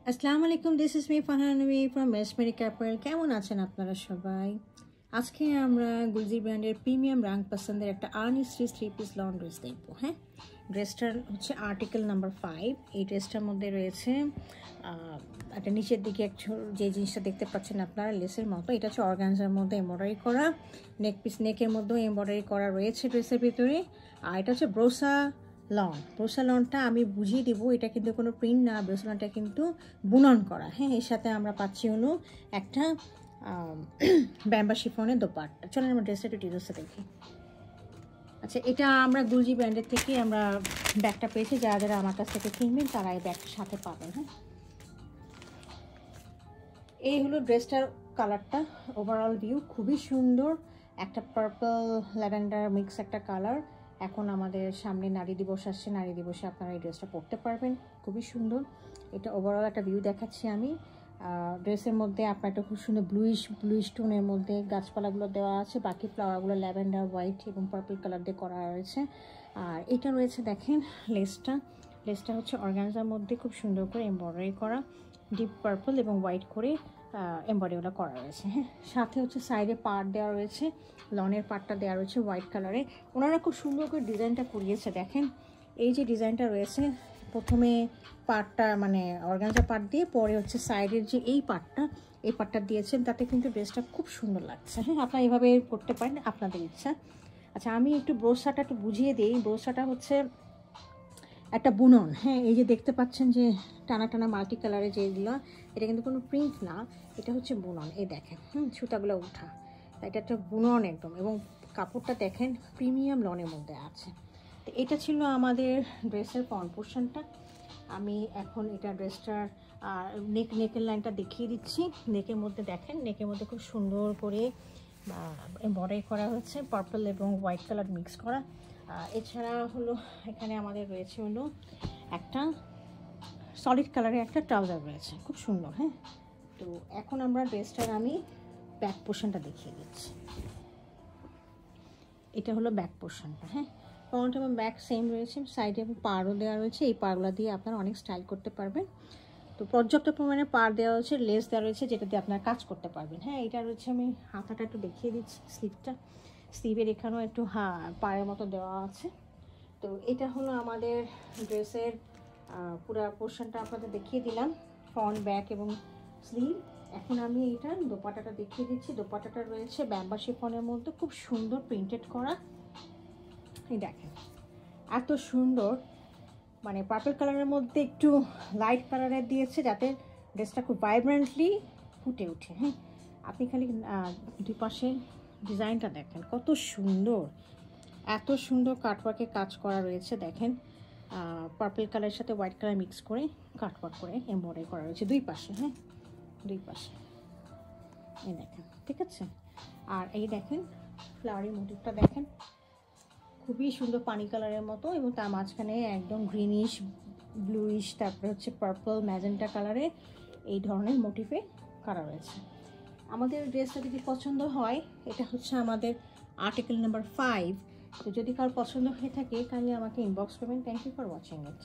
আসসালামু আলাইকুম, this is me ফারহানবী from মেসমেরি ক্যাপেল। কেমন আছেন আপনারা সবাই? আজকে আমরা গুলজি ব্র্যান্ডের প্রিমিয়াম রাং পছন্দের একটা আর্নিস্ট্রি 3 পিস লং ড্রেস দেখবো। হ্যাঁ, ড্রেসটার হচ্ছে আর্টিকেল নাম্বার 5। এই ড্রেসটার মধ্যে রয়েছে একটা নিচের দিকে যে জিনিসটা দেখতে পাচ্ছেন আপনারা লেসের মতো, এটা হচ্ছে অর্গানজার মধ্যে এমব্রয়ডারি করা, নেকের মধ্যেও এমব্রয়ডারি করা রয়েছে ড্রেসের ভিতরে। আর এটা হচ্ছে ব্রোসা লনটা আমি বুঝিয়ে দেবো, এটা কিন্তু কোনো প্রিন্ট না, ব্রোসা লনটা কিন্তু বুনন করা। হ্যাঁ, এর সাথে আমরা পাচ্ছি হলো একটা ব্যাম্বা শিফনের দোপাট্টা। চলেন আমরা ড্রেসটা একটু ডিটেলসে দেখি। আচ্ছা, এটা আমরা গুলজি ব্র্যান্ডের থেকে আমরা ব্যাগটা পেয়েছি। যারা যারা আমার কাছ থেকে কিনবেন তারা এই ব্যাগটার সাথে পাবেন। হ্যাঁ, এই হলো ড্রেসটার কালারটা, ওভারঅল ভিউ খুবই সুন্দর, একটা পার্পল ল্যাভেন্ডার মিক্স একটা কালার। এখন আমাদের সামনে নারী দিবস আসছে, নারী দিবসে আপনারা এই ড্রেসটা পরতে পারবেন, খুবই সুন্দর। এটা ওভারঅল একটা ভিউ দেখাচ্ছি আমি। ড্রেসের মধ্যে আপনার একটা খুব সুন্দর ব্লুইশ টোনের মধ্যে গাছপালাগুলো দেওয়া আছে, বাকি ফ্লাওয়ারগুলো ল্যাভেন্ডার, হোয়াইট এবং পার্পল কালার দিয়ে করা রয়েছে। আর এটা রয়েছে দেখেন লেসটা হচ্ছে অর্গানজার মধ্যে খুব সুন্দর করে এমব্রয়ডারি করা, ডিপ পার্পল এবং হোয়াইট করে এমব্রয়ডারিগুলো করা রয়েছে। হ্যাঁ, সাথে হচ্ছে সাইডে পার্ট দেওয়া রয়েছে, লনের পার্টটা দেওয়া রয়েছে হোয়াইট কালারে। ওনারা খুব সুন্দর করে ডিজাইনটা করিয়েছে। দেখেন এই যে ডিজাইনটা রয়েছে, প্রথমে পার্টটা মানে অর্গানজা পার্ট দিয়ে, পরে হচ্ছে সাইডের যে এই পার্টটা দিয়েছেন, তাতে কিন্তু ড্রেসটা খুব সুন্দর লাগছে। হ্যাঁ, আপনারা এইভাবে করতে পারেন, আপনাদের ইচ্ছা। আচ্ছা, আমি একটু ব্রোসাটা একটু বুঝিয়ে দিই। ব্রোসাটা হচ্ছে একটা বুনন। হ্যাঁ, এই যে দেখতে পাচ্ছেন যে টানা টানা মাল্টি কালারে যেগুলো, এটা কিন্তু কোনো প্রিন্ট না, এটা হচ্ছে বুনন। এই দেখেন সুতাগুলো উঠা, এটা একটা বুনন একদম, এবং কাপড়টা দেখেন প্রিমিয়াম লনের মধ্যে আছে। তো এটা ছিল আমাদের ড্রেসের ফ্রন্ট পোর্শনটা। আমি এখন এটা ড্রেসটার নেকের লাইনটা দেখিয়ে দিচ্ছি। নেকের মধ্যে দেখেন, নেকের মধ্যে খুব সুন্দর করে এমব্রয়ডারি করা হচ্ছে, পার্পল এবং হোয়াইট কালার মিক্স করা। এছাড়া হলো এখানে আমাদের রয়েছে হলো একটা সলিড কালারের একটা ট্রাউজার রয়েছে, খুব সুন্দর। হ্যাঁ, তো এখন আমরা ড্রেসটার আমি ব্যাক পোর্শনটা দেখিয়ে দিচ্ছি। এটা হলো ব্যাক পোর্শনটা। হ্যাঁ, ফ্রন্ট এবং ব্যাক সেম রয়েছে, সাইডে পাড়ও দেওয়া রয়েছে। এই পাড়গুলো দিয়ে আপনারা অনেক স্টাইল করতে পারবেন। তো পর্যাপ্ত পরিমাণে পাড় দেওয়া রয়েছে, লেস দেওয়া রয়েছে, যেটা দিয়ে আপনারা কাজ করতে পারবেন। হ্যাঁ, এটা রয়েছে, আমি হাতাটা একটু দেখিয়ে দিচ্ছি, স্লিভের এখানেও একটু পাড়ের মতো দেওয়া আছে। তো এটা হলো আমাদের ড্রেসের পুরো পোর্শনটা আপনাদের দেখিয়ে দিলাম, ফ্রন্ট, ব্যাক এবং স্লিভ। এখন আমি এটা দোপাট্টাটা দেখিয়ে দিচ্ছি। দোপাট্টাটা রয়েছে ব্যাম্বা শিফনের মধ্যে, খুব সুন্দর প্রিন্টেড করা। এই দেখেন এত সুন্দর, মানে পার্পল কালারের মধ্যে একটু লাইট কালারের দিয়েছে, যাতে ড্রেসটা খুব ভাইব্রেন্টলি ফুটে ওঠে। হ্যাঁ, আপনি খালি দুই পাশে ডিজাইনটা দেখেন কত সুন্দর, এত সুন্দর কাটওয়ার্কে কাজ করা রয়েছে। দেখেন পার্পল কালারের সাথে হোয়াইট কালার মিক্স করে কাটওয়ার্ক করে এমব্রয়ডারি করা রয়েছে দুই পাশে। হ্যাঁ, দুই পাশে এই দেখেন, ঠিক আছে। আর এই দেখেন ফ্লাওয়ারি মোটিভটা দেখেন, খুবই সুন্দর পানি কালারের মতো, এবং তার মাঝখানে একদম গ্রিনিশ, ব্লুইশ, তারপরে হচ্ছে পার্পল, ম্যাজেন্টা কালারে এই ধরনের মোটিভে করা রয়েছে। আমাদের ড্রেসটা যদি পছন্দ হয়, এটা হচ্ছে আমাদের আর্টিকেল নাম্বার 5। তো যদি কারো পছন্দ হয়ে থাকে, তাহলে আমাকে ইনবক্স করবেন। Thank you for watching it.